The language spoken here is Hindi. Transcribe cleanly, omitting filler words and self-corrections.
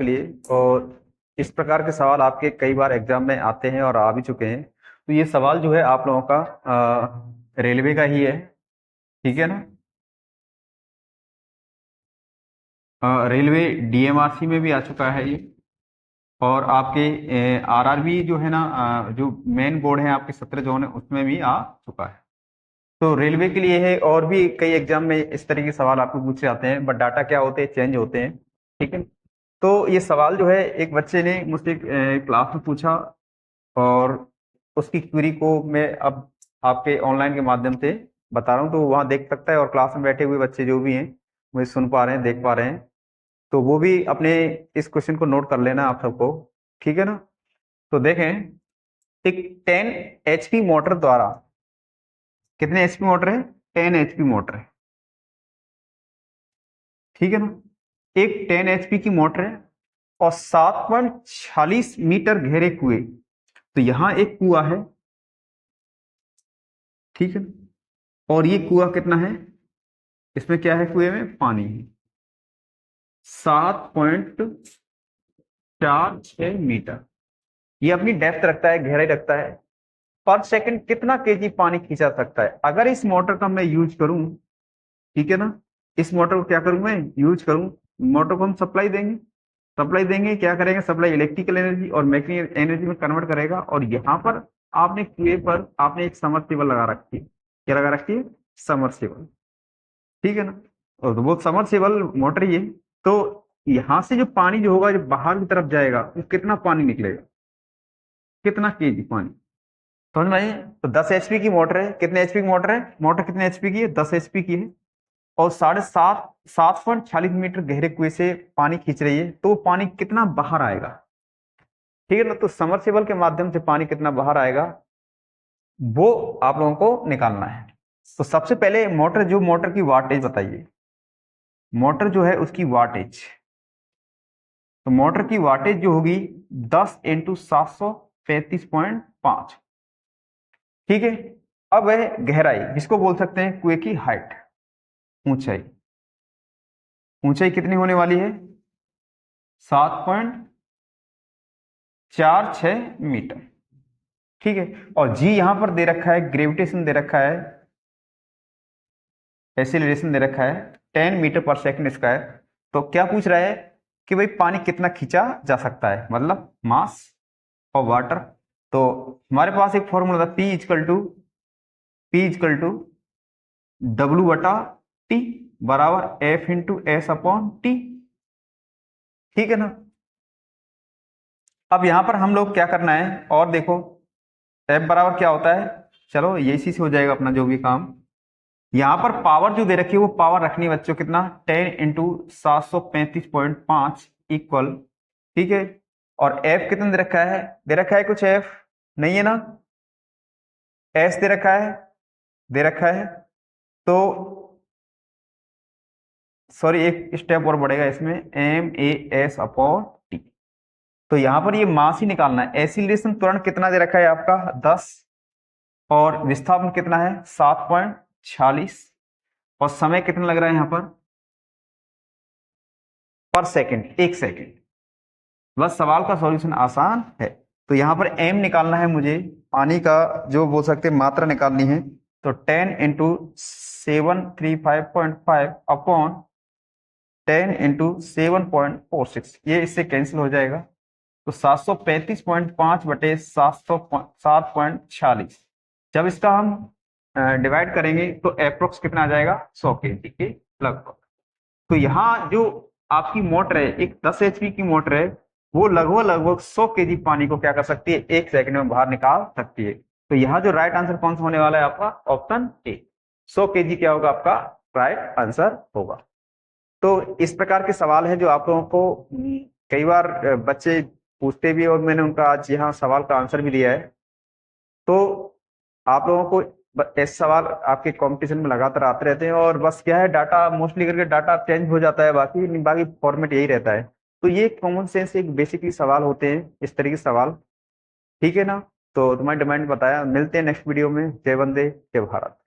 के लिए। और इस प्रकार के सवाल आपके कई बार एग्जाम में आते हैं और आ भी चुके हैं। तो ये सवाल जो है आप लोगों का रेलवे का ही है, ठीक है ना। रेलवे डीएमआरसी में भी आ चुका है ये। और आपके आरआरबी जो है ना, जो मेन बोर्ड है आपके 17 जोन है उसमें भी आ चुका है। तो रेलवे के लिए है, और भी कई एग्जाम में इस तरह के सवाल आपको पूछे जाते हैं, बट डाटा क्या होते हैं, चेंज होते हैं, ठीक है। तो ये सवाल जो है एक बच्चे ने मुझसे क्लास में पूछा, और उसकी क्वेरी को मैं अब आपके ऑनलाइन के माध्यम से बता रहा हूँ, तो वहाँ देख सकता है, और क्लास में बैठे हुए बच्चे जो भी हैं मुझे सुन पा रहे हैं, देख पा रहे हैं, तो वो भी अपने इस क्वेश्चन को नोट कर लेना आप सबको, ठीक है ना। तो देखें, एक 10 HP मोटर द्वारा, कितने एचपी मोटर है, 10 HP मोटर है, ठीक है ना। एक 10 HP की मोटर है और 7.46 मीटर गहरे कुएं, तो यहां एक कुआं है, ठीक है ना। और ये कुआं कितना है, इसमें क्या है, कुएं में पानी है, 7.46 मीटर। ये अपनी डेप्थ रखता है, गहराई रखता है। पर सेकंड कितना केजी पानी खींचा सकता है। अगर इस मोटर का मैं यूज करूं, ठीक है ना, इस मोटर को क्या करूं मैं, यूज करूं, मोटर को हम सप्लाई देंगे, क्या करेंगे, सप्लाई इलेक्ट्रिकल एनर्जी और मैकेनिकल एनर्जी में कन्वर्ट करेगा। और यहाँ पर आपने कुएं पर आपने एक समरसेबल लगा रखी है, क्या लगा रखी है, समरसेबल, ठीक है ना। और वो समरसेबल मोटर ही है। तो यहां से जो पानी जो होगा, जो बाहर की तरफ जाएगा, वो कितना पानी निकलेगा, कितना केजी पानी, समझ में आइए। तो 10 HP की मोटर है, कितने एचपी की मोटर है, मोटर कितने एचपी की है, 10 HP की है, और 7.46 मीटर गहरे कुएं से पानी खींच रही है, तो वो पानी कितना बाहर आएगा, ठीक है ना। तो समरसेबल के माध्यम से पानी कितना बाहर आएगा, वो आप लोगों को निकालना है। तो सबसे पहले मोटर की वाटेज बताइए, मोटर जो है उसकी वाटेज, तो मोटर की वाटेज जो होगी 10 × 735.5, ठीक है। अब है गहराई, जिसको बोल सकते हैं कुएं की हाइट, ऊंचाई, ऊंचाई कितनी होने वाली है, 7.46 मीटर, ठीक है। और जी यहां पर दे रखा है, ग्रेविटेशन दे रखा है, एक्सीलरेशन दे रखा है 10 मीटर पर सेकंड स्क्वायर। तो क्या पूछ रहा है कि भाई पानी कितना खींचा जा सकता है, मतलब मास और वाटर। तो हमारे पास एक फॉर्मूला था, P इजकल टू W/T बराबर F/S/T, ठीक है ना। अब यहां पर हम लोग क्या करना है, और देखो F बराबर क्या होता है, चलो ये इसी से हो जाएगा अपना जो भी काम। यहां पर पावर जो दे रखी है, वो पावर रखनी है बच्चों कितना, 10 × 735.5 इक्वल, ठीक है। और F कितना दे रखा है, कुछ F नहीं है ना, S दे रखा है, तो सॉरी एक स्टेप और बढ़ेगा इसमें, MAS/T। तो यहां पर ये मास ही निकालना है। एसिलेशन त्वरण कितना दे रखा है आपका, 10, और विस्थापन कितना है, 7.46, और समय कितना लग रहा है यहां पर सेकंड, 1 सेकंड। बस सवाल का सॉल्यूशन आसान है। तो यहां पर एम निकालना है मुझे, पानी का जो बोल सकते हैं मात्रा निकालनी है। तो 10 × 735.5 अपॉन 10 × 7.46, ये इससे कैंसिल हो जाएगा। तो 735.5 बटे 7.46, जब इसका हम डिवाइड करेंगे तो अप्रोक्स कितना आ जाएगा, 100 kg के लगभग। तो यहाँ जो आपकी मोटर है, एक 10 HP की मोटर है, वो लगभग 100 kg पानी को क्या कर सकती है, 1 सेकंड में बाहर निकाल सकती है। तो यहाँ जो राइट आंसर कौन सा होने वाला है आपका, ऑप्शन ए, 100 kg क्या होगा आपका राइट आंसर होगा। तो इस प्रकार के सवाल है जो आप लोगों को कई बार बच्चे पूछते भी, और मैंने उनका आज यहाँ सवाल का आंसर भी दिया है। तो आप लोगों को ऐसे सवाल आपके कंपटीशन में लगातार आते रहते हैं, और बस क्या है, डाटा मोस्टली करके डाटा चेंज हो जाता है, बाकी फॉर्मेट यही रहता है। तो ये कॉमन सेंस एक बेसिकली सवाल होते हैं, इस तरीके के सवाल, ठीक है ना। तो तुम्हारी डिमांड बताया, मिलते हैं नेक्स्ट वीडियो में। जय वंदे जय भारत।